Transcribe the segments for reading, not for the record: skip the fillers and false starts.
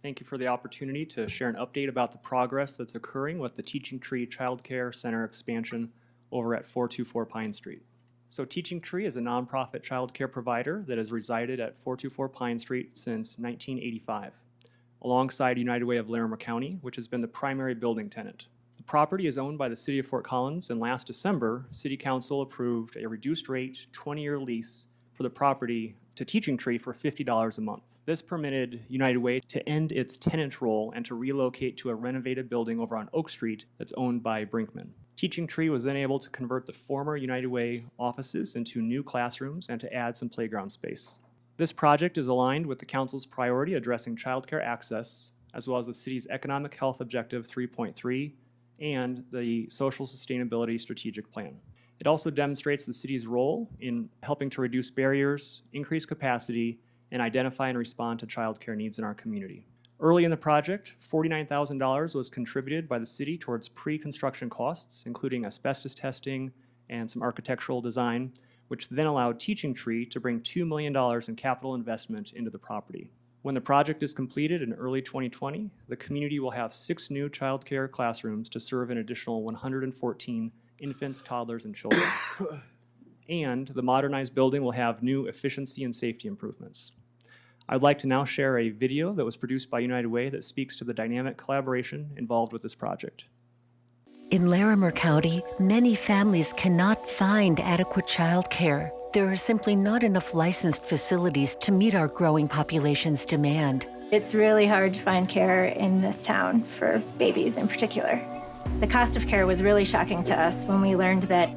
Thank you for the opportunity to share an update about the progress that's occurring with the Teaching Tree Childcare Center expansion over at 424 Pine Street. So Teaching Tree is a nonprofit childcare provider that has resided at 424 Pine Street since 1985, alongside United Way of Larimer County, which has been the primary building tenant. The property is owned by the City of Fort Collins, and last December, City Council approved a reduced rate 20-year lease for the property to Teaching Tree for $50 a month. This permitted United Way to end its tenant role and to relocate to a renovated building over on Oak Street that's owned by Brinkman. Teaching Tree was then able to convert the former United Way offices into new classrooms and to add some playground space. This project is aligned with the Council's priority addressing childcare access, as well as the city's Economic Health Objective 3.3 and the Social Sustainability Strategic Plan. It also demonstrates the city's role in helping to reduce barriers, increase capacity, and identify and respond to childcare needs in our community. Early in the project, $49,000 was contributed by the city towards pre-construction costs, including asbestos testing and some architectural design, which then allowed Teaching Tree to bring $2 million in capital investment into the property. When the project is completed in early 2020, the community will have 6 new childcare classrooms to serve an additional 114 infants, toddlers, and children. And the modernized building will have new efficiency and safety improvements. I'd like to now share a video that was produced by United Way that speaks to the dynamic collaboration involved with this project. In Larimer County, many families cannot find adequate child care. There are simply not enough licensed facilities to meet our growing population's demand. It's really hard to find care in this town for babies in particular. The cost of care was really shocking to us when we learned that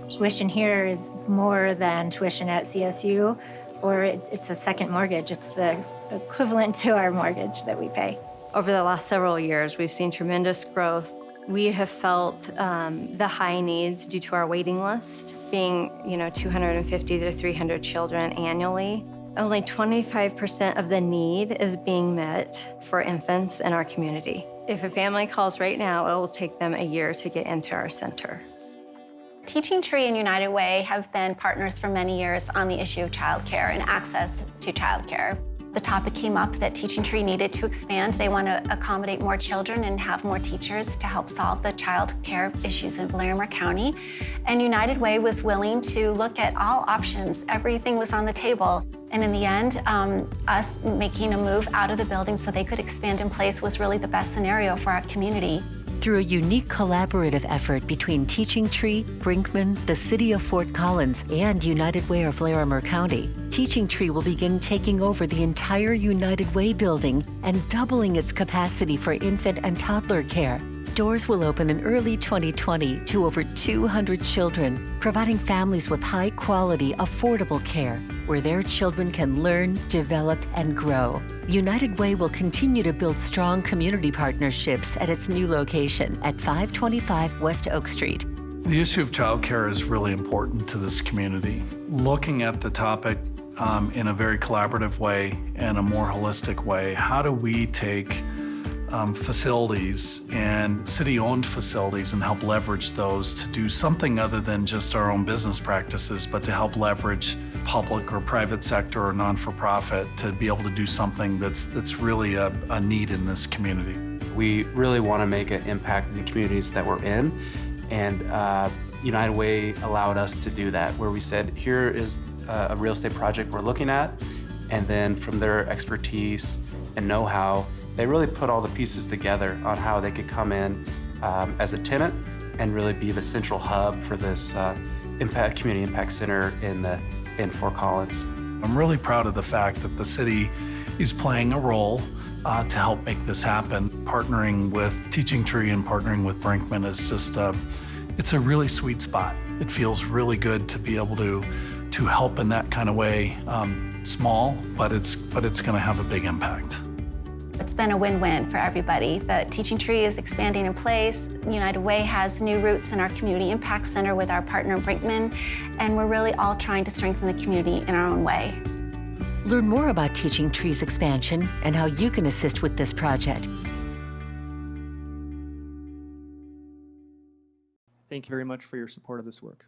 tuition here is more than tuition at CSU, or it's a second mortgage. It's the equivalent to our mortgage that we pay. Over the last several years, we've seen tremendous growth. We have felt the high needs due to our waiting list, being 250 to 300 children annually. Only 25% of the need is being met for infants in our community. If a family calls right now, it will take them a year to get into our center. Teaching Tree and United Way have been partners for many years on the issue of childcare and access to childcare. The topic came up that Teaching Tree needed to expand. They want to accommodate more children and have more teachers to help solve the child care issues in Larimer County. And United Way was willing to look at all options. Everything was on the table. And in the end, us making a move out of the building so they could expand in place was really the best scenario for our community. Through a unique collaborative effort between Teaching Tree, Brinkman, the City of Fort Collins, and United Way of Larimer County, Teaching Tree will begin taking over the entire United Way building and doubling its capacity for infant and toddler care. Doors will open in early 2020 to over 200 children, providing families with high-quality, affordable care where their children can learn, develop, and grow. United Way will continue to build strong community partnerships at its new location at 525 West Oak Street. The issue of childcare is really important to this community. Looking at the topic in a very collaborative way and a more holistic way, how do we take facilities and city-owned facilities and help leverage those to do something other than just our own business practices, but to help leverage public or private sector or non-for-profit to be able to do something that's really a need in this community. We really want to make an impact in the communities that we're in, and United Way allowed us to do that, where we said, here is a real estate project we're looking at, and then from their expertise and know-how, they really put all the pieces together on how they could come in as a tenant and really be the central hub for this community impact center in Fort Collins. I'm really proud of the fact that the city is playing a role to help make this happen. Partnering with Teaching Tree and partnering with Brinkman is just, it's a really sweet spot. It feels really good to be able to help in that kind of way. Small, but it's going to have a big impact. It's been a win-win for everybody. The Teaching Tree is expanding in place. United Way has new roots in our Community Impact Center with our partner Brinkman, and we're really all trying to strengthen the community in our own way. Learn more about Teaching Tree's expansion and how you can assist with this project. Thank you very much for your support of this work.